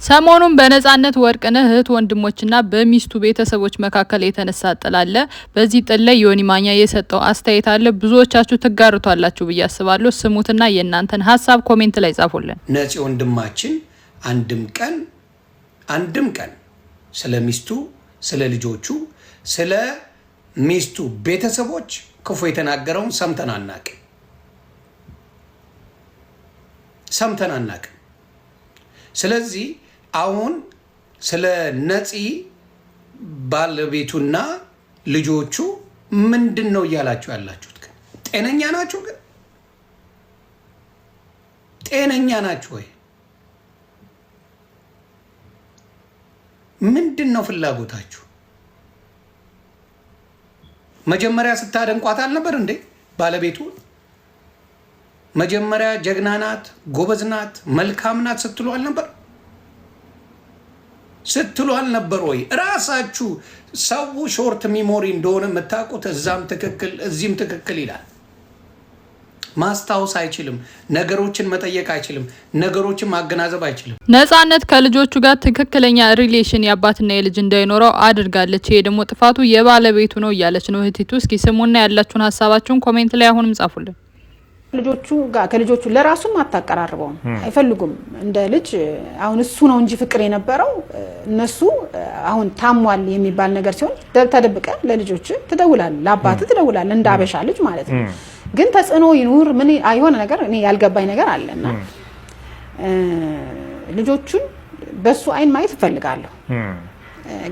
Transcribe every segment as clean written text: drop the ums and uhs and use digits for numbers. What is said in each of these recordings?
ሰሞኑን በነጻነት ወርቅነህ እህት ወንድሞችና በሚስቱ ቤተሰቦች መካከል የተነሳ ጥል አለ። በዚህ ጥል ላይ ዮኒ ማኛ የሰጠው አስተያየት አለ። ብዙዎቻችሁ ትጋሩታላችሁ ብዬ አስባለሁ። ስሙትና የእናንተን ሀሳብ ኮሜንት ላይ ጻፉልን። ነፂ ወንድማችን አንድም ቀን ስለ ሚስቱ፣ ስለ ልጆቹ፣ ስለ ሚስቱ ቤተሰቦች ክፉ የተናገረውን ሰምተን አናቅም። ስለዚህ አሁን ስለ ነፂ ባለቤቱና ልጆቹ ምንድነው እያላችሁ ያላችሁት? ግን ጤነኛ ናችሁ? ግን ጤነኛ ናችሁ ወይ? ምንድነው ፍላጎታችሁ? መጀመሪያ ስታደንቋት አልነበር እንዴ ባለቤቱ? መጀመሪያ ጀግና ናት፣ ጎበዝ ናት፣ መልካም ናት ስትሉ አልነበር ወይ? ራሳችሁ ሰው ሾርት ሚሞሪ እንደሆነ የምታውቁት እዛም ትክክል እዚህም ትክክል ይላል። ማስታወስ አይችልም፣ ነገሮችን መጠየቅ አይችልም፣ ነገሮችን ማገናዘብ አይችልም። ነጻነት ከልጆቹ ጋር ትክክለኛ ሪሌሽን የአባትና የልጅ እንዳይኖረው አድርጋለች። ይሄ ደግሞ ጥፋቱ የባለቤቱ ነው እያለች ነው እህቲቱ። እስኪ ስሙና ያላችሁን ሀሳባችሁን ኮሜንት ላይ አሁንም ጻፉልን። ከልጆቹ ለራሱም አታቀራርበውም፣ አይፈልጉም እንደ ልጅ። አሁን እሱ ነው እንጂ ፍቅር የነበረው እነሱ አሁን ታሟል የሚባል ነገር ሲሆን ተደብቀ ለልጆች ትደውላለህ፣ ለአባት ትደውላለህ፣ እንደ አበሻ ልጅ ማለት ነው። ግን ተጽዕኖ ይኑር ምን አይሆነ ነገር እኔ ያልገባኝ ነገር አለና ልጆቹን በሱ አይን ማየት እፈልጋለሁ።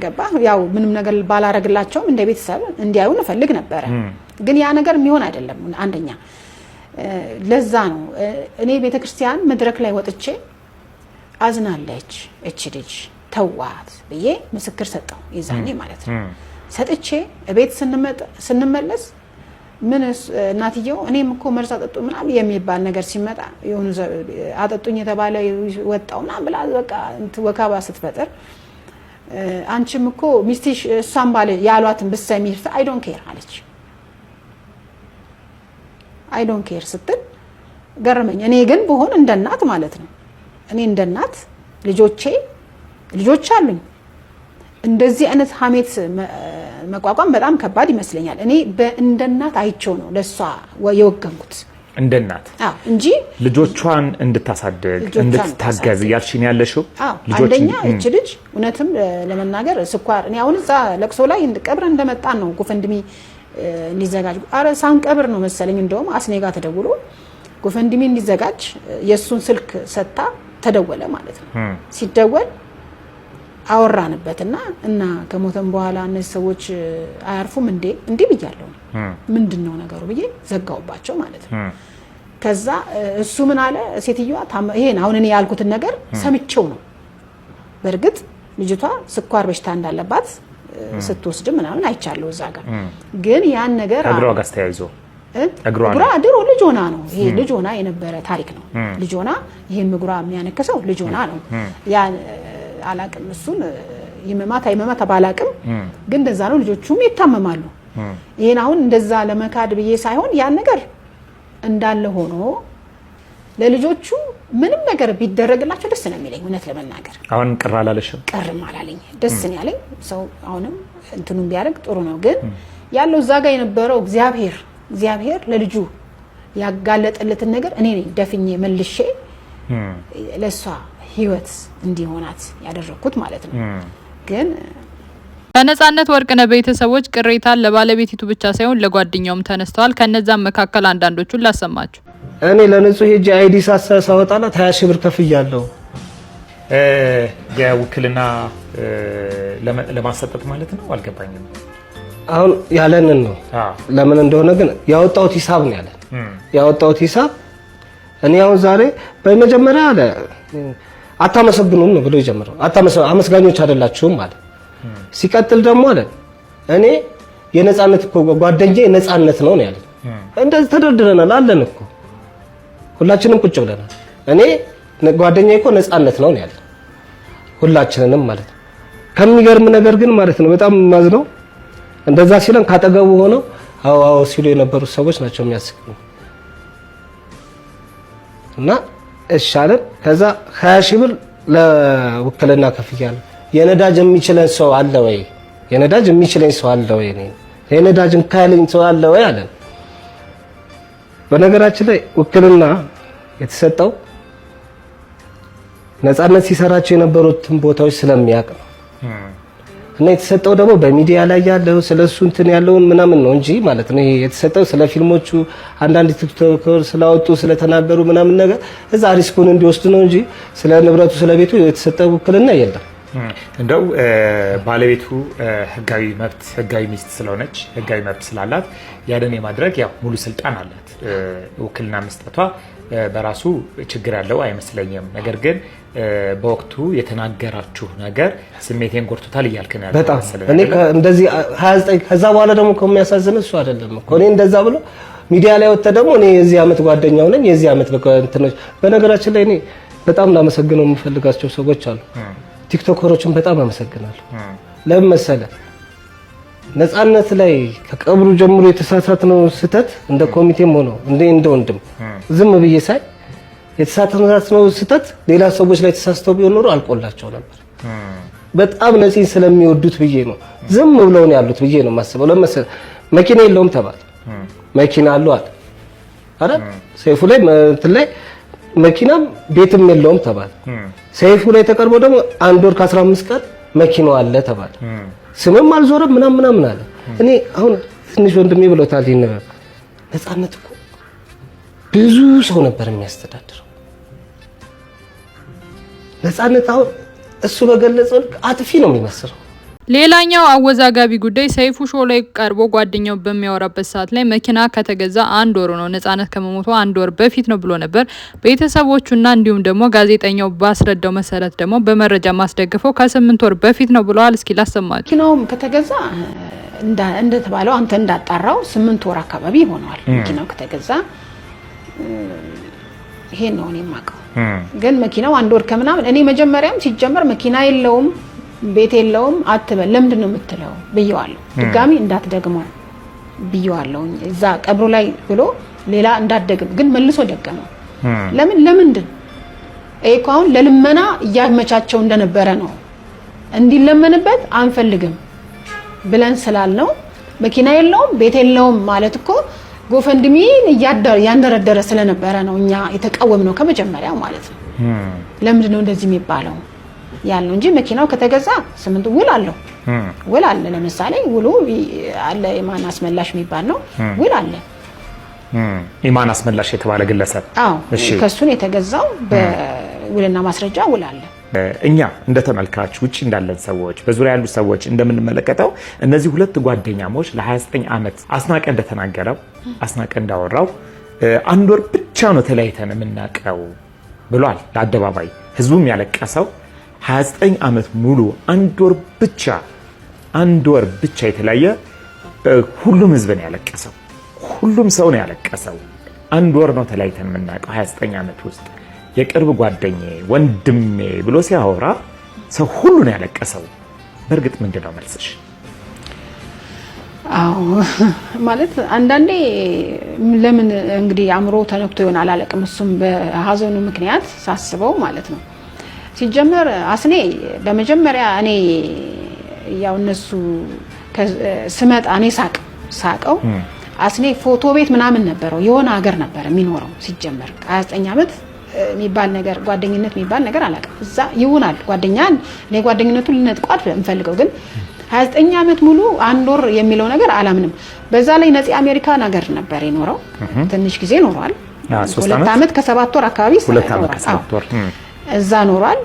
ገባ? ያው ምንም ነገር ባላረግላቸውም እንደ ቤተሰብ እንዲያዩ እፈልግ ነበር። ግን ያ ነገር የሚሆን አይደለም። አንደኛ ለዛ ነው እኔ ቤተክርስቲያን መድረክ ላይ ወጥቼ አዝናለች እቺ ልጅ ተዋት ብዬ ምስክር ሰጠው። ይዛኔ ማለት ነው ሰጥቼ ቤት ስንመለስ ምን እናትየው እኔም እኮ መርሳ አጠጡ ምናምን የሚባል ነገር ሲመጣ የሆነ አጠጡኝ የተባለ ወጣው ምናምን ብላ በቃ ወካባ ስትፈጥር አንቺም እኮ ሚስቲሽ እሷም ባለ ያሏትን ብሰሚ አይ ዶንት ኬር አለች። አይ ዶንት ኬር ስትል ገረመኝ። እኔ ግን በሆነ እንደ እናት ማለት ነው እኔ እንደ እናት ልጆች አሉኝ። እንደዚህ አይነት ሀሜት መቋቋም በጣም ከባድ ይመስለኛል። እኔ እንደ እናት አይቼው ነው ለሷ የወገንኩት እንደ እናት እንጂ ልጆቿን እንድታሳድግ እንድትታገዝ ያልሽኝ ያለሽው አንደኛ እቺ ልጅ እውነትም ለመናገር ስኳር እኔ አሁን እዛ ለቅሶ ላይ ቀብር እንደመጣን ነው ጎፈንድሚ እንዲዘጋጅ ሳንቀብር ነው መሰለኝ እንደውም አስኔጋ ተደውሎ ጎፈንድሚ እንዲዘጋጅ የሱን ስልክ ሰጣ ተደወለ ማለት ነው። ሲደወል አወራንበትና እና ከሞተም በኋላ እነዚህ ሰዎች አያርፉም እንዴ ብያለሁ። ምንድነው ነገሩ ብዬ ዘጋውባቸው ማለት ነው። ከዛ እሱ ምን አለ ሴትዮዋ ይሄን አሁን እኔ ያልኩትን ነገር ሰምቼው ነው። በርግጥ ልጅቷ ስኳር በሽታ እንዳለባት ስትወስድ ምናምን አይቻለሁ እዛ ጋር። ግን ያን ነገር እግሯ ጋር ተያይዞ እግሯ ድሮ ልጅ ሆና ነው። ይሄ ልጅ ሆና የነበረ ታሪክ ነው። ልጅ ሆና ይሄን እግሯ የሚያነከሰው ልጅ ሆና ነው። ያ አላቅም እሱን ይመማታ ባላቅም ግን እንደዛ ነው። ልጆቹም ይታመማሉ። ይሄን አሁን እንደዛ ለመካድ ብዬ ሳይሆን ያን ነገር እንዳለ ሆኖ ለልጆቹ ምንም ነገር ቢደረግላቸው ደስ ነው የሚለኝ እውነት ለመናገር። አሁን ቅር አላለሽም? ቅርም አላለኝ፣ ደስ ነው ያለኝ። ሰው አሁንም እንትኑን ቢያደርግ ጥሩ ነው። ግን ያለው እዛ ጋር የነበረው እግዚአብሔር ለልጁ ያጋለጠለትን ነገር እኔ ነኝ ደፍኜ መልሼ ለሷ ህይወት እንዲሆናት ያደረኩት ማለት ነው። ግን በነጻነት ወርቅነህ ቤተሰቦች ቅሬታ ለባለቤቲቱ ብቻ ሳይሆን ለጓደኛውም ተነስተዋል። ከነዛም መካከል አንዳንዶቹን ላሰማችሁ። እኔ ለንጹህ ሄጄ አይዲ ሳወጣላት 20 ሺህ ብር ከፍያለሁ። የውክልና ለማሰጠት ማለት ነው። አልገባኝም። አሁን ያለንን ነው ለምን እንደሆነ ግን ያወጣሁት ሂሳብ ነው ያለን። ያወጣሁት ሂሳብ እኔ አሁን ዛሬ በመጀመሪያ አለ አታመሰግኑም ነው ብሎ ይጀምራል። አመስጋኞች አይደላችሁም ማለት ሲቀጥል ደግሞ አለ እኔ የነጻነት ጓደኛዬ ነጻነት ነው ያለ። እንደዚህ ተደርድረናል አለን እኮ ሁላችንም ቁጭ ብለናል። እኔ ጓደኛዬ እኮ ነጻነት ነው ያለ ሁላችንንም ማለት ነው። ከሚገርም ነገር ግን ማለት ነው በጣም ማዝነው እንደዛ ሲለን ካጠገቡ ሆነው አዎ ሲሉ የነበሩ ሰዎች ናቸው የሚያስቀኝ እና እሻለን ከዛ 20 ሺህ ብር ለውክልና ከፍያለሁ። የነዳጅ የሚችለን ሰው አለ ወይ? የነዳጅ የሚችለኝ ሰው አለ ወይ? የነዳጅ ካለኝ ሰው አለ ወይ አለ። በነገራችን ላይ ውክልና የተሰጠው ነፃነት ሲሰራቸው የነበሩትን ቦታዎች ስለሚያውቅ ነው። እና የተሰጠው ደግሞ በሚዲያ ላይ ያለው ስለሱ እንትን ያለውን ምናምን ነው እንጂ ማለት ነው። ይሄ የተሰጠው ስለ ፊልሞቹ አንዳንድ ቲክቶከር ስላወጡ ስለተናገሩ ምናምን ነገር እዛ ሪስኩን እንዲወስዱ ነው እንጂ ስለ ንብረቱ ስለ ቤቱ የተሰጠው ውክልና የለም። እንደው ባለቤቱ ህጋዊ መብት ህጋዊ ሚስት ስለሆነች ህጋዊ መብት ስላላት ያንን የማድረግ ያው ሙሉ ስልጣን አላት። ውክልና መስጠቷ በራሱ ችግር ያለው አይመስለኝም። ነገር ግን በወቅቱ የተናገራችሁ ነገር ስሜቴን ጎርቶታል እያልክ ነው ያለው። በጣም እኔ እንደዚህ 29 ከዛ በኋላ ደግሞ ከሚያሳዝን እሱ አይደለም እኮ እኔ እንደዛ ብሎ ሚዲያ ላይ ወጣ ደግሞ እኔ የዚህ አመት ጓደኛው ነኝ የዚህ አመት እንትኖች። በነገራችን ላይ እኔ በጣም ላመሰግነው የምፈልጋቸው ሰዎች አሉ። ቲክቶከሮችን በጣም አመሰግናለሁ። ለምን መሰለህ? ነፃነት ላይ ከቀብሩ ጀምሮ የተሳሳትነው ስህተት እንደ ኮሚቴም ሆኖ እንደ ወንድም ዝም ብዬ ሳይ የተሳሳትነው ስህተት ሌላ ሰዎች ላይ ተሳስተው ቢሆን ኖሮ አልቆላቸው ነበር። በጣም ነፂን ስለሚወዱት ብዬ ነው ዝም ብለው ነው ያሉት ብዬ ነው የማስበው። ለምን መሰለህ? መኪና የለውም ተባለ፣ መኪና አለው አለ አይደል? ሰይፉ ላይ እንትን ላይ መኪናም ቤትም የለውም ተባለ። ሰይፉ ላይ ተቀርቦ ደግሞ 1 ወር ከ15 ቀን መኪናው አለ ተባለ። ስምም አልዞረም ምናምን አለ። እኔ አሁን ትንሽ ወንድሜ ብሎታል። ነፃነት እኮ ብዙ ሰው ነበር የሚያስተዳድረው። ነፃነት አሁን እሱ በገለጸው አጥፊ ነው የሚመስለው። ሌላኛው አወዛጋቢ ጉዳይ ሰይፉ ሾው ላይ ቀርቦ ጓደኛው በሚያወራበት ሰዓት ላይ መኪና ከተገዛ 1 ወር ነው፣ ነፃነት ከመሞቷ 1 ወር በፊት ነው ብሎ ነበር። ቤተሰቦቹና እንዲሁም ደግሞ ጋዜጠኛው ባስረዳው መሰረት ደግሞ በመረጃ ማስደግፈው ከ8 ወር በፊት ነው ብለዋል። እስኪ ላሰማችሁ። መኪናውም ከተገዛ እንደተባለው አንተ እንዳጣራው 8 ወር አካባቢ ይሆነዋል መኪናው ከተገዛ። ይሄን ነው እኔ የማውቀው። ግን መኪናው 1 ወር ከምናምን እኔ መጀመሪያም ሲጀመር መኪና የለውም ቤት የለውም አትበል ለምንድን ነው የምትለው ብየዋለሁ። ድጋሚ እንዳትደግመው ብየዋለሁ። እዛ ቀብሩ ላይ ብሎ ሌላ እንዳትደግም ግን መልሶ ደገመው። ለምንድን እኮ አሁን ለልመና እያመቻቸው እንደነበረ ነው። እንዲለመንበት አንፈልግም ብለን ስላልነው መኪና የለውም ቤት የለውም ማለት እኮ ጎፈንድሚን ያንደረደረ ስለነበረ ነው እኛ የተቃወምነው ከመጀመሪያው ማለት ነው። ለምንድን ነው እንደዚህ የሚባለው ያለው እንጂ መኪናው ከተገዛ 8 ውል አለ። ለምሳሌ ውሉ አለ። ኢማን አስመላሽ የሚባል ነው ውል አለ። ኢማን አስመላሽ የተባለ ግለሰብ እሺ፣ ከሱን የተገዛው በውልና ማስረጃ ውል አለ። እኛ እንደ ተመልካች ውጪ እንዳለን ሰዎች በዙሪያ ያሉ ሰዎች እንደምንመለከተው እነዚህ ሁለት ጓደኛሞች ለ29 አመት አስናቀ እንደተናገረው አስናቀ እንዳወራው 1 ወር ብቻ ነው ተለያይተን የምናቀው ብሏል ለአደባባይ። ህዝቡም ያለቀሰው 29 አመት ሙሉ 1 ወር ብቻ የተለያየ ሁሉም ህዝብ ነው ያለቀሰው። ሁሉም ሰው ነው ያለቀሰው። 1 ወር ነው ተለያይተን የምናቀው 29 አመት ውስጥ። የቅርብ ጓደኛዬ ወንድሜ ብሎ ሲያወራ ሰው ሁሉ ነው ያለቀሰው። በእርግጥ ምንድነው መልስሽ? አዎ ማለት አንዳንዴ ለምን እንግዲህ አእምሮ ተነክቶ ይሆናል አላውቅም። እሱም በሀዘኑ ምክንያት ሳስበው ማለት ነው። ሲጀመር አስኔ በመጀመሪያ እኔ ያው እነሱ ስመጣ እኔ ሳቀው አስኔ ፎቶ ቤት ምናምን ነበረው የሆነ ሀገር ነበር የሚኖረው። ሲጀመር 29 አመት የሚባል ነገር ጓደኝነት የሚባል ነገር አላውቅም። እዛ ይሆናል ጓደኛን ለጓደኝነቱ ልነጥቋት እንፈልገው ግን 29 አመት ሙሉ 1 ወር የሚለው ነገር አላምንም። በዛ ላይ ነፂ አሜሪካ ነገር ነበር የኖረው። ትንሽ ጊዜ ኖሯል። 2 አመት ከ7 ወር አካባቢ 2 አመት ከ7 ወር እዛ ኖሯል።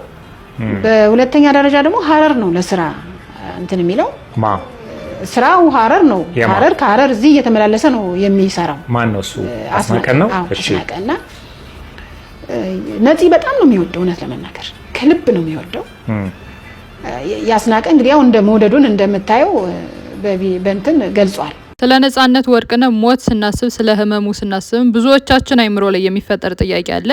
በሁለተኛ ደረጃ ደግሞ ሀረር ነው ለስራ እንትን የሚለው ስራው ሀረር ነው። ከሀረር እዚህ እየተመላለሰ ነው የሚሰራው። ማን ነው እሱ? አስናቀ ነው። እሺ አስናቀና ነፂ በጣም ነው የሚወደው፣ እውነት ለመናገር ከልብ ነው የሚወደው። ያስናቀ እንግዲህ ያው እንደ መውደዱን እንደምታየው በእንትን ገልጿል። ስለ ነፃነት ወርቅነህ ሞት ስናስብ ስለ ህመሙ ስናስብ ብዙዎቻችን አይምሮ ላይ የሚፈጠር ጥያቄ አለ።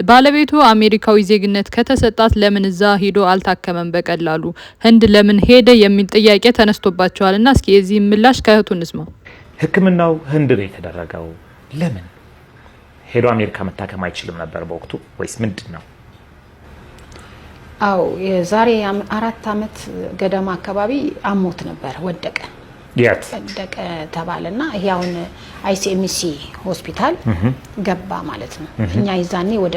ባለቤቱ አሜሪካዊ ዜግነት ከተሰጣት ለምን እዛ ሄዶ አልታከመም በቀላሉ ህንድ ለምን ሄደ የሚል ጥያቄ ተነስቶባቸዋልና እስኪ የዚህ ምላሽ ከእህቱ እንስማ። ህክምናው ህንድ ነው የተደረገው። ለምን ሄዶ አሜሪካ መታከም አይችልም ነበር በወቅቱ ወይስ ምንድነው? አዎ የዛሬ 4 አመት ገደማ አካባቢ አሞት ነበር ወደቀ ወደቀ ተባለና ይሄ አሁን አይሲኤምሲ ሆስፒታል ገባ ማለት ነው። እኛ ይዛኔ ወደ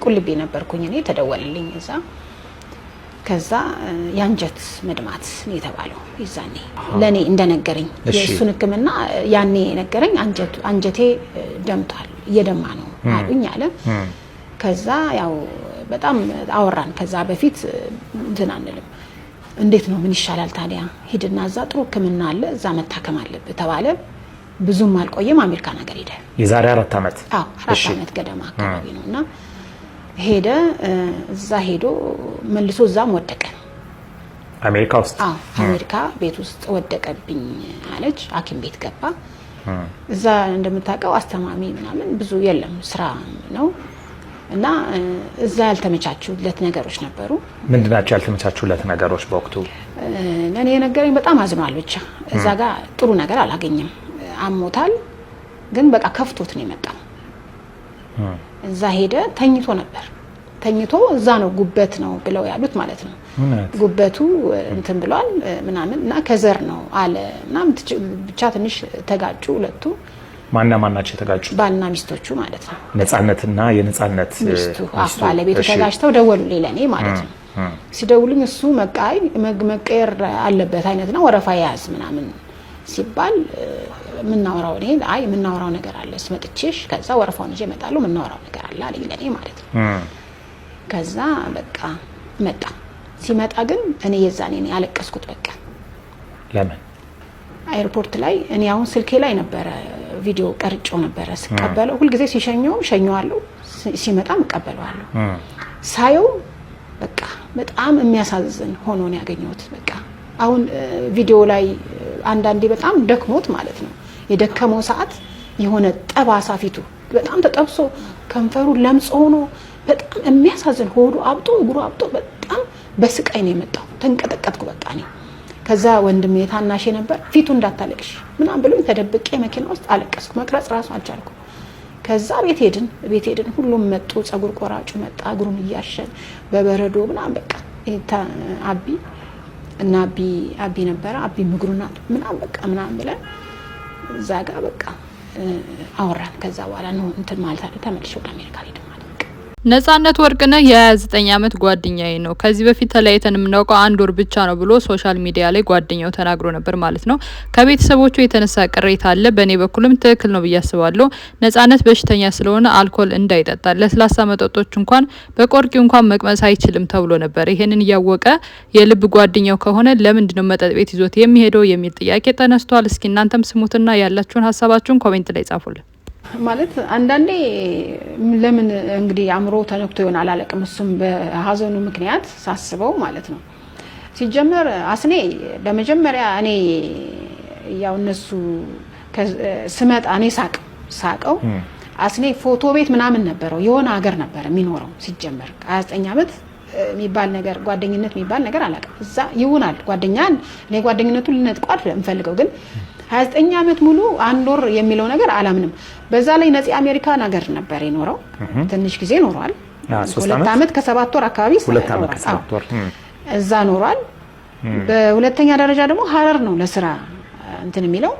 ቁልቢ ነበርኩኝ እኔ ተደወለልኝ እዛ ከዛ ያንጀት መድማት ነው የተባለው ይዛኔ ለኔ እንደነገረኝ የሱን ህክምና ያኔ ነገረኝ አንጀቴ ደምቷል እየደማ ነው አሉኝ አለ። ከዛ ያው በጣም አወራን ከዛ በፊት እንትን አንልም እንዴት ነው ምን ይሻላል ታዲያ ሄድና እዛ ጥሩ ህክምና አለ እዛ መታከም አለበት ተባለ። ብዙም አልቆየም አሜሪካ ነገር ሄደ የዛሬ 4 አመት 4 አመት ገደማ አካባቢ ነውና ሄደ እዛ ሄዶ መልሶ እዛም ወደቀ አሜሪካ ውስጥ አሜሪካ ቤት ውስጥ ወደቀብኝ አለች ሐኪም ቤት ገባ። እዛ እንደምታውቀው አስተማሚ ምናምን ብዙ የለም ስራ ነው እና እዛ ያልተመቻቹለት ነገሮች ነበሩ። ምንድናቸው ያልተመቻቹለት ነገሮች በወቅቱ? ለኔ ነገረኝ በጣም አዝኗል ብቻ እዛ ጋር ጥሩ ነገር አላገኘም። አሞታል ግን በቃ ከፍቶት ነው የመጣው። እዛ ሄደ ተኝቶ ነበር ተኝቶ እዛ ነው ጉበት ነው ብለው ያሉት ማለት ነው። ጉበቱ እንትን ብሏል ምናምን እና ከዘር ነው አለ ምናምን ብቻ ትንሽ ተጋጩ ሁለቱ። ማናቸው ተጋጩ? ባልና ሚስቶቹ ማለት ነው። ነፃነትና የነፃነት ሚስቱ ባለቤቱ ተጋጭተው ደወሉልኝ ለኔ ማለት ነው። ሲደውሉኝ እሱ መቀየር አለበት አይነትና ወረፋ ያዝ ምናምን ሲባል ምናወራው እኔ አይ ምናወራው ነገር አለ ስመጥቼሽ ከዛ ወረፋውን ይዤ እመጣለሁ ምናወራው ነገር አለ አለኝ ለኔ ማለት ነው። ከዛ በቃ መጣ። ሲመጣ ግን እኔ የዛኔ እኔ አለቀስኩት በቃ። ለምን? ኤርፖርት ላይ እኔ አሁን ስልኬ ላይ ነበረ ቪዲዮ ቀርጬው ነበረ ስቀበለው ሁሉ ጊዜ ሸኘዋለሁ ሲመጣም እቀበለዋለሁ። ሳየው በቃ በጣም የሚያሳዝን ሆኖ ነው ያገኘሁት በቃ። አሁን ቪዲዮ ላይ አንዳንዴ በጣም ደክሞት ማለት ነው የደከመው ሰዓት የሆነ ጠባሳ ፊቱ በጣም ተጠብሶ ከንፈሩ ለምጽ ሆኖ በጣም የሚያሳዝን ሆዱ አብጦ እግሩ አብጦ በጣም በስቃይ ነው የመጣው። ተንቀጠቀጥኩ በቃ እኔ። ከዛ ወንድሜ ታናሽ ነበር ፊቱ እንዳታለቅሽ ምናምን ብሎኝ ተደብቄ መኪና ውስጥ አለቀስኩ። መቅረጽ ራሱ አልቻልኩም። ከዛ ቤት ሄድን ሁሉም መጡ። ጸጉር ቆራጩ መጣ እግሩን እያሸን በበረዶ ምናምን በቃ አቢ እና አቢ ነበረ አቢ ምግሩና ምናምን በቃ ምናምን ብለን እዛ ጋር በቃ አወራን። ከዛ በኋላ ነው እንትን ማለት አለ ተመልሼ ወደ አሜሪካ ሄድን። ነጻነት ወርቅነህ የ29 አመት ጓደኛዬ ነው። ከዚህ በፊት ተለያይተን የምናውቀው 1 ወር ብቻ ነው ብሎ ሶሻል ሚዲያ ላይ ጓደኛው ተናግሮ ነበር ማለት ነው። ከቤተሰቦቹ የተነሳ ቅሬታ አለ። በእኔ በኩልም ትክክል ነው ብዬ አስባለሁ። ነጻነት በሽተኛ ስለሆነ አልኮል እንዳይጠጣ ለስላሳ መጠጦች እንኳን በቆርቂው እንኳን መቅመስ አይችልም ተብሎ ነበር። ይሄንን እያወቀ የልብ ጓደኛው ከሆነ ለምንድነው መጠጥ ቤት ይዞት የሚሄደው የሚል ጥያቄ ተነስቷል። እስኪ እናንተም ስሙትና ያላችሁን ሀሳባችሁን ኮሜንት ላይ ጻፉልን። ማለት አንዳንዴ ለምን እንግዲህ አምሮ ተነክቶ ይሆናል አላቅም። እሱም በሀዘኑ ምክንያት ሳስበው ማለት ነው። ሲጀመር አስኔ በመጀመሪያ እኔ ያው እነሱ ስመጣ እኔ ሳቀው አስኔ ፎቶ ቤት ምናምን ነበረው የሆነ ሀገር ነበር የሚኖረው። ሲጀመር 29 አመት የሚባል ነገር ጓደኝነት የሚባል ነገር አላቅም። እዛ ይውናል ጓደኛን እኔ ጓደኝነቱን ልነጥቋል እንፈልገው ግን 29 አመት ሙሉ 1 ወር የሚለው ነገር አላምንም። በዛ ላይ ነፂ አሜሪካ ነገር ነበር የኖረው ትንሽ ጊዜ ኖሯል። 2 አመት ከ7 ወር አካባቢ እዛ ኖሯል። በሁለተኛ ደረጃ ደግሞ ሀረር ነው ለስራ እንትን የሚለው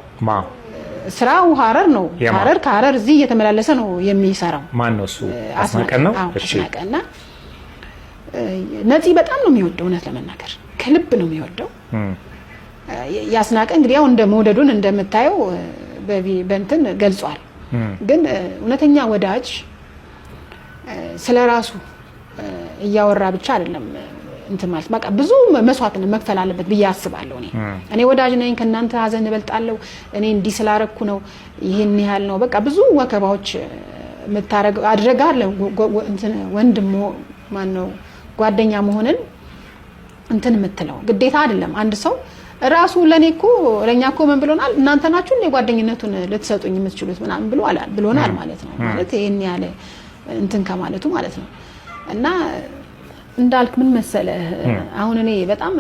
ስራው ሀረር ነው። ሀረር ከሀረር እዚህ እየተመላለሰ ነው የሚሰራው። ማን ነው እሱ? አስናቀን ነው። እሺ አስናቀና ነፂ በጣም ነው የሚወደው እውነት ለመናገር ከልብ ነው የሚወደው። ያስናቀ እንግዲህ ያው እንደ መውደዱን እንደምታየው በእንትን ገልጿል። ግን እውነተኛ ወዳጅ ስለራሱ እያወራ ብቻ አይደለም እንትን ማለት በቃ ብዙ መስዋዕትን መክፈል አለበት ብዬ አስባለሁ። እኔ ወዳጅ ነኝ ከናንተ ሀዘን እበልጣለሁ እኔ እንዲህ ስላረኩ ነው ይሄን ያህል ነው በቃ ብዙ ወከባዎች መታረግ አድርጋለ ወንድም ማን ነው ጓደኛ መሆንን እንትን የምትለው ግዴታ አይደለም። አንድ ሰው ራሱ ለኛ እኮ ምን ብሎናል እናንተ ናችሁ ጓደኝነቱን ልትሰጡኝ የምትችሉት ምናምን ብሎናል ማለት ነው። ማለት ይሄን ያለ እንትን ከማለቱ ማለት ነው። እና እንዳልክ ምን መሰለ አሁን እኔ በጣም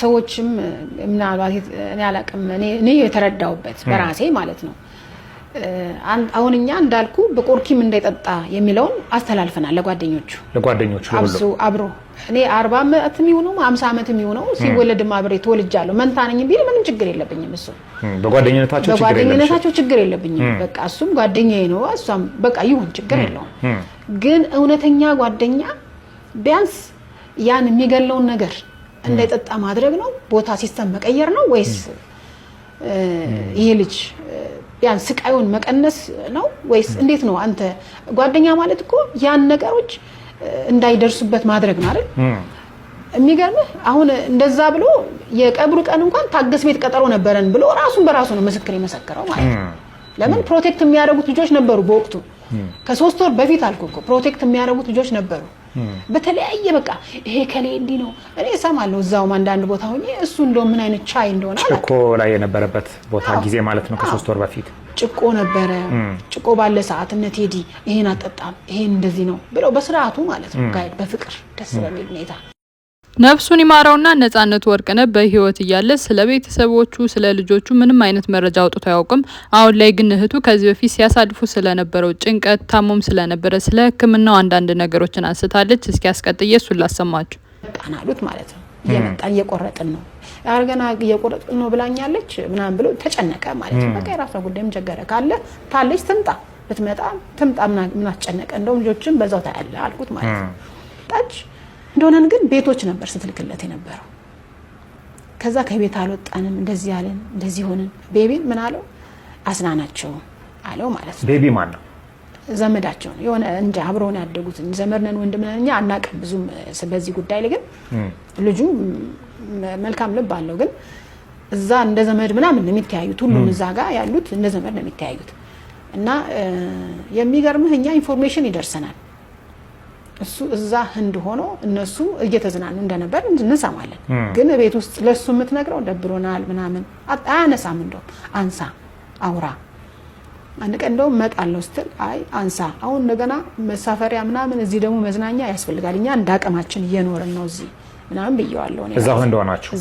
ሰዎችም ምናልባት እኔ አላቅም እኔ የተረዳውበት በራሴ ማለት ነው አሁን እኛ እንዳልኩ በቆርኪም እንዳይጠጣ የሚለውን አስተላልፈናል ለጓደኞቹ አብሮ እኔ 40 ዓመት የሚሆነው 50 ዓመት የሚሆነው ሲወለድም አብሬ ተወልጃለሁ መንታ ነኝ ቢል ምንም ችግር የለብኝም እሱ በጓደኝነታቸው ችግር የለብኝም በቃ እሱም ጓደኛዬ ነው እሷም በቃ ይሁን ችግር የለውም ግን እውነተኛ ጓደኛ ቢያንስ ያን የሚገለውን ነገር እንዳይጠጣ ማድረግ ነው ቦታ ሲስተም መቀየር ነው ወይስ ይሄ ልጅ ያን ስቃዩን መቀነስ ነው ወይስ እንዴት ነው አንተ ጓደኛ ማለት እኮ ያን ነገሮች እንዳይደርሱበት ማድረግ ነው አይደል የሚገርምህ አሁን እንደዛ ብሎ የቀብሩ ቀን እንኳን ታገስ ቤት ቀጠሮ ነበረን ብሎ ራሱን በራሱ ነው ምስክር የመሰከረው ማለት ነው ለምን ፕሮቴክት የሚያደርጉት ልጆች ነበሩ በወቅቱ ከ3 ወር በፊት አልኩ እኮ ፕሮቴክት የሚያደርጉት ልጆች ነበሩ በተለያየ በቃ ይሄ ከሌ እንዲ ነው እኔ ሰማለሁ እዛው አንዳንድ ቦታ ሆኜ እሱ እንደው ምን አይነት ቻይ እንደሆነ ጭቆ ላይ የነበረበት ቦታ ጊዜ ማለት ነው ከ3 ወር በፊት ጭቆ ነበረ ጭቆ ባለ ሰዓት እነ ቴዲ ይሄን አጠጣም ይሄን እንደዚህ ነው ብለው በስርዓቱ ማለት ነው ጋይድ በፍቅር ደስ በሚል ሁኔታ ነፍሱን ይማረውና ነጻነት ወርቅነህ በህይወት እያለ ስለ ቤተሰቦቹ ስለ ልጆቹ ምንም አይነት መረጃ አውጥቶ አያውቅም አሁን ላይ ግን እህቱ ከዚህ በፊት ሲያሳልፉ ስለነበረው ጭንቀት ታሞም ስለነበረ ስለ ህክምናው አንዳንድ ነገሮችን አንስታለች እስኪ አስቀጥዬ እሱን ላሰማችሁ ጣናሉት ማለት ነው እየመጣን እየቆረጥን ነው አርገና እየቆረጥን ነው ብላኛለች ምናምን ብሎ ተጨነቀ ማለት ነው በቃ የራሷ ጉዳይም ጀገረ ካለ ታለች ትምጣ ብትመጣ ትምጣ ምን አስጨነቀ እንደውም ልጆችን በዛው ታያለ አልኩት ማለት ነው ታች እንደሆነን ግን ቤቶች ነበር ስትልክለት የነበረው ከዛ ከቤት አልወጣንም እንደዚህ ያለን እንደዚህ ሆነን ቤቢ ምን አለው አስናናቸው አለው ማለት ነው ቤቢ ማን ነው ዘመዳቸው የሆነ እንደ አብረውን ያደጉት ዘመርነን ወንድምነኛ አናቀም ብዙም በዚህ ጉዳይ ላይ ግን ልጁ መልካም ልብ አለው ግን እዛ እንደ ዘመድ ምናምን ነው የሚተያዩት ሁሉም እዛ ጋር ያሉት እንደ ዘመድ ነው የሚተያዩት እና የሚገርምህ እኛ ኢንፎርሜሽን ይደርሰናል እሱ እዛ ህንድ ሆኖ እነሱ እየተዝናኑ እንደነበር እንሰማለን ግን ቤት ውስጥ ለሱ የምትነግረው ደብሮናል ምናምን አያነሳም እንደው አንሳ አውራ አንድ ቀን እንደው መጣለው ስትል አይ አንሳ አሁን እንደገና መሳፈሪያ ምናምን እዚህ ደግሞ መዝናኛ ያስፈልጋል እኛ እንዳቀማችን እየኖርን ነው እዚህ ምናምን ብየዋለሁ እኔ እዛው ህንድ ሆናችሁ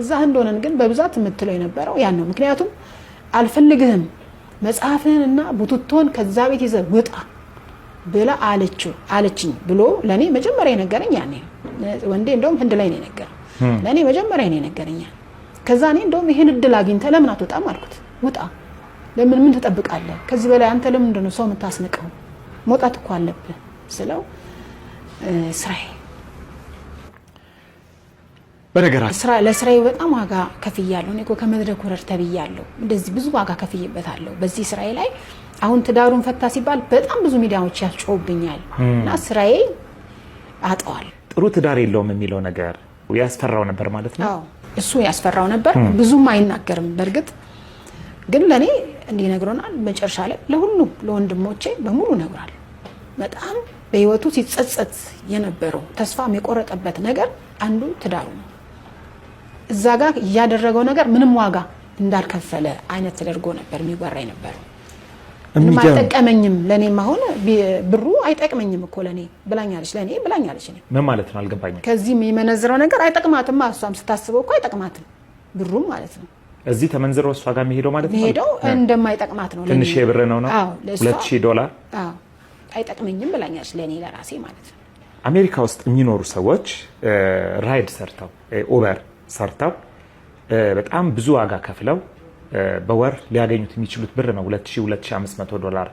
እዛ ህንድ ሆነን ግን በብዛት የምትለው የነበረው ያን ነው ምክንያቱም አልፈልግህም መጽሐፍህንና ቡትቶን ከዛ ቤት ይዘህ ውጣ ብላ አለችኝ ብሎ ለኔ መጀመሪያ የነገረኝ ያኔ ወንዴ እንደውም ህንድ ላይ ነው የነገረው ለኔ መጀመሪያ ነው የነገረኝ ከዛ እኔ እንደውም ይሄን እድል አግኝተህ ለምን አትወጣም አልኩት ውጣ ለምን ምን ትጠብቃለህ ከዚህ በላይ አንተ ለምን ነው ሰው የምታስነቀው መውጣት እኮ አለብህ ስለው ስራዬ በነገራችን ለስራዬ በጣም ዋጋ ከፍያለሁ እኔ እኮ ከመድረክ ወረድ ተብያለሁ እንደዚህ ብዙ ዋጋ ከፍዬበታለሁ በዚህ ስራዬ ላይ አሁን ትዳሩን ፈታ ሲባል በጣም ብዙ ሚዲያዎች ያስጮውብኛል እና ስራዬ አጣዋል ጥሩ ትዳር የለውም የሚለው ነገር ያስፈራው ነበር ማለት ነው እሱ ያስፈራው ነበር ብዙም አይናገርም በርግጥ ግን ለኔ እንዲነግሮናል መጨረሻ ላይ ለሁሉም ለወንድሞቼ በሙሉ ነግራል በጣም በህይወቱ ሲጸጸት የነበረው ተስፋም የቆረጠበት ነገር አንዱ ትዳሩ ነው እዛ ጋር ያደረገው ነገር ምንም ዋጋ እንዳልከፈለ አይነት ተደርጎ ነበር የሚወራ ነበር ማጠቀመኝም ለኔም አሁን ብሩ አይጠቅመኝም እኮ ለኔ ብላኛለች ለኔ ብላኛለች እኔ ምን ማለት ነው አልገባኝም ከዚህ የሚመነዝረው ነገር አይጠቅማትም እሷም ስታስበው እኮ አይጠቅማትም ብሩም ማለት ነው እዚህ ተመንዝሮ እሷ ጋር መሄደው ማለት ነው ሄደው እንደማይጠቅማት ነው ትንሽ የብር ነው $2000 አይጠቅመኝም ብላኛለች ለኔ ለራሴ ማለት ነው አሜሪካ ውስጥ የሚኖሩ ሰዎች ራይድ ሰርተው ኡበር ሰርተው በጣም ብዙ ዋጋ ከፍለው በወር ሊያገኙት የሚችሉት ብር ነው $2500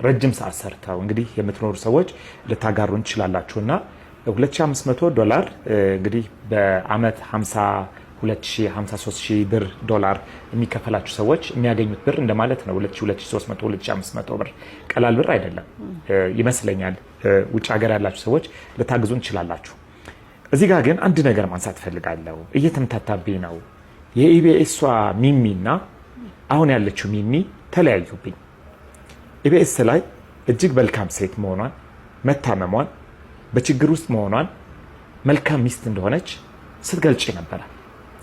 ረጅም ሰዓት ሰርተው እንግዲህ የምትኖሩ ሰዎች ልታጋሩ እንችላላችሁና $2500 እንግዲህ በአመት 52000 ብር ዶላር የሚከፈላችሁ ሰዎች የሚያገኙት ብር እንደማለት ነው 2300 2500 ብር ቀላል ብር አይደለም ይመስለኛል ውጭ ሀገር ያላችሁ ሰዎች ልታግዙ እንችላላችሁ እዚህ ጋር ግን አንድ ነገር ማንሳት ፈልጋለሁ እየተምታታብኝ ነው የኢቢኤስ ሚሚና አሁን ያለችው ሚሚ ተለያዩብኝ ኢቢኤስ ላይ እጅግ መልካም ሴት መሆኗን መታመሟን በችግር ውስጥ መሆኗን መልካም ሚስት እንደሆነች ስትገልጭ ነበር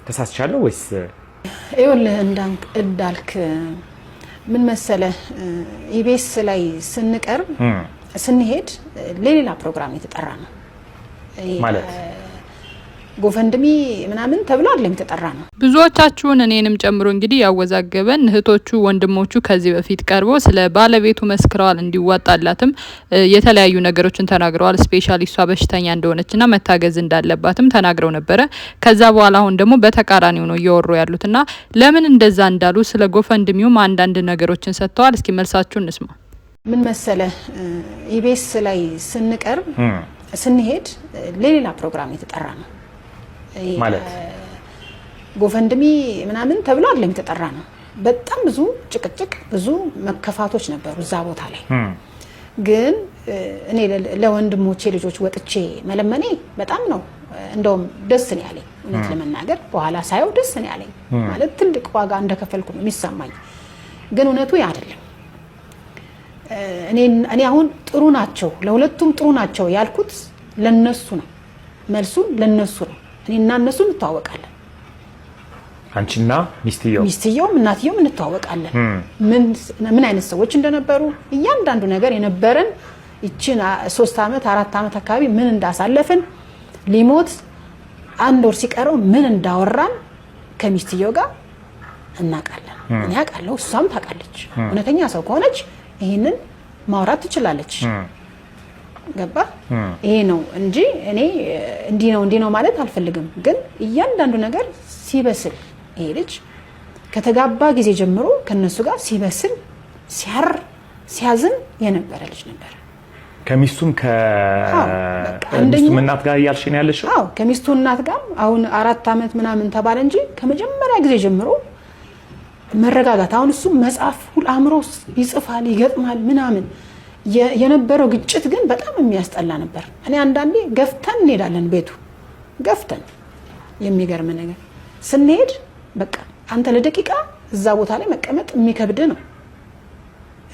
ተሳስቻለሁ ወይስ ይኸውልህ እንዳልክ ምን መሰለህ ኢቢኤስ ላይ ስንቀርብ ስንሄድ ለሌላ ፕሮግራም የተጠራ ነው ማለት ጎፈንድሚ ምናምን ተብሎ አይደለም የተጠራ ነው። ብዙዎቻችሁን እኔንም ጨምሮ እንግዲህ ያወዛገበን እህቶቹ ወንድሞቹ ከዚህ በፊት ቀርበው ስለ ባለቤቱ መስክረዋል። እንዲዋጣላትም የተለያዩ ነገሮችን ተናግረዋል። ስፔሻሊ እሷ በሽተኛ እንደሆነችና መታገዝ እንዳለባትም ተናግረው ነበረ። ከዛ በኋላ አሁን ደግሞ በተቃራኒው ነው እየወሩ ያሉትና ለምን እንደዛ እንዳሉ ስለ ጎፈንድሚውም አንዳንድ ነገሮችን ሰጥተዋል። እስኪ መልሳችሁን እንስማ። ምን መሰለ ኢቢኤስ ላይ ስንቀርብ ስንሄድ ለሌላ ፕሮግራም የተጠራ ነው ማለት ጎፈንድሚ ምናምን ተብሎ አይደለም የተጠራ ነው። በጣም ብዙ ጭቅጭቅ ብዙ መከፋቶች ነበሩ እዛ ቦታ ላይ። ግን እኔ ለወንድሞቼ ልጆች ወጥቼ መለመኔ በጣም ነው እንደውም ደስ ነው ያለኝ። እውነት ለመናገር በኋላ ሳይው ደስ ነው ያለኝ። ማለት ትልቅ ዋጋ እንደከፈልኩ ነው የሚሰማኝ። ግን እውነቱ ያ አይደለም። እኔ አሁን ጥሩ ናቸው ለሁለቱም ጥሩ ናቸው ያልኩት ለነሱ ነው። መልሱን ለነሱ ነው። እኔና እነሱ እንተዋወቃለን። አንቺና ሚስትየውም እናትየውም እንተዋወቃለን። ምን አይነት ሰዎች እንደነበሩ እያንዳንዱ ነገር የነበረን እቺን 3 አመት 4 አመት አካባቢ ምን እንዳሳለፍን ሊሞት 1 ወር ሲቀረው ምን እንዳወራን ከሚስትየው ጋር እናውቃለን። እኔ አውቃለሁ፣ እሷም ታውቃለች። እውነተኛ ሰው ከሆነች ይሄንን ማውራት ትችላለች። ገባ? ይሄ ነው እንጂ እኔ እንዲ ነው ማለት አልፈልግም። ግን እያንዳንዱ ነገር ሲበስል ይሄ ልጅ ከተጋባ ጊዜ ጀምሮ ከነሱ ጋር ሲበስል ሲያዝን የነበረ ልጅ ነበር። ከሚስቱም እናት ጋር ያልሽ ነው ያለሽው? አዎ ከሚስቱ እናት ጋር አሁን 4 አመት ምናምን ተባለ እንጂ ከመጀመሪያ ጊዜ ጀምሮ መረጋጋት። አሁን እሱ መጽሐፍ ሁሉ አእምሮ ይጽፋል ይገጥማል ምናምን የነበረው ግጭት ግን በጣም የሚያስጠላ ነበር። እኔ አንዳንዴ ገፍተን እንሄዳለን ቤቱ ገፍተን የሚገርም ነገር ስንሄድ በቃ አንተ ለደቂቃ እዛ ቦታ ላይ መቀመጥ የሚከብድ ነው።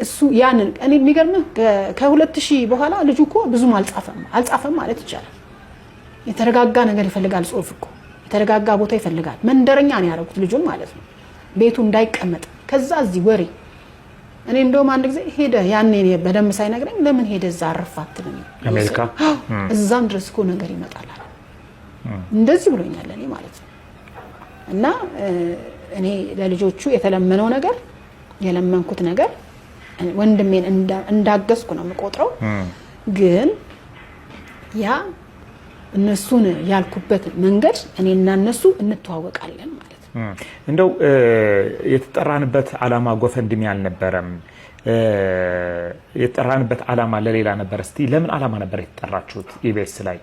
እሱ ያንን እኔ የሚገርም ከ2000 በኋላ ልጁ እኮ ብዙም አልጻፈም ማለት ይቻላል። የተረጋጋ ነገር ይፈልጋል። ጽሁፍ እኮ የተረጋጋ ቦታ ይፈልጋል። መንደረኛ ነው ያደረጉት ልጁን ማለት ነው። ቤቱ እንዳይቀመጥ ከዛ እዚህ ወሬ እኔ እንደውም አንድ ጊዜ ሄደ ያኔ በደንብ ሳይነግረኝ ለምን ሄደ እዛ አረፋት ነው አሜሪካ እዛም ድረስ እኮ ነገር ይመጣል እንደዚህ ብሎኛል እኔ ማለት ነው። እና እኔ ለልጆቹ የተለመነው ነገር የለመንኩት ነገር ወንድሜን እንዳገዝኩ ነው የምቆጥረው። ግን ያ እነሱን ያልኩበት መንገድ እኔና እነሱ እንተዋወቃለን ማለት ነው። እንደው የተጠራንበት ዓላማ ጎፈንድሚ አልነበረም። የተጠራንበት ዓላማ ለሌላ ነበር። እስቲ ለምን ዓላማ ነበር የተጠራችሁት ኢቢኤስ ላይ?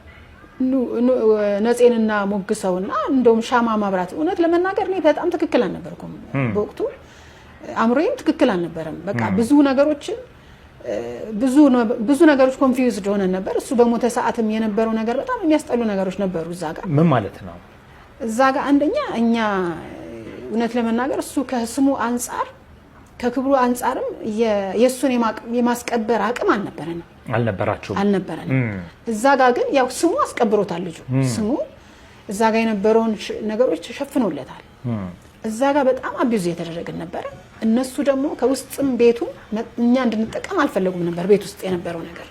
ነጼንና ሞግሰውና እንደውም ሻማ ማብራት እውነት ለመናገር እኔ በጣም ትክክል አልነበርኩም በወቅቱ። አምሮዬም ትክክል አልነበረም። በቃ ብዙ ነገሮች ኮንፊውዝድ ሆነን ነበር። እሱ በሞተ ሰዓትም የነበረው ነገር በጣም የሚያስጠሉ ነገሮች ነበሩ እዛ ጋር። ምን ማለት ነው? እዛ ጋር አንደኛ እኛ እውነት ለመናገር እሱ ከስሙ አንፃር ከክብሩ አንፃርም የሱን የማስቀበር አቅም አልነበረንም። እዛ ጋር ግን ያው ስሙ አስቀብሮታል ልጁ። ስሙ እዛ ጋር የነበረውን ነገሮች ተሸፍኖለታል። እዛ ጋር በጣም አቢዩዝ እየተደረገን ነበር። እነሱ ደግሞ ከውስጥም ቤቱ እኛ እንድንጠቀም አልፈለጉም ነበር ቤት ውስጥ የነበረው ነገር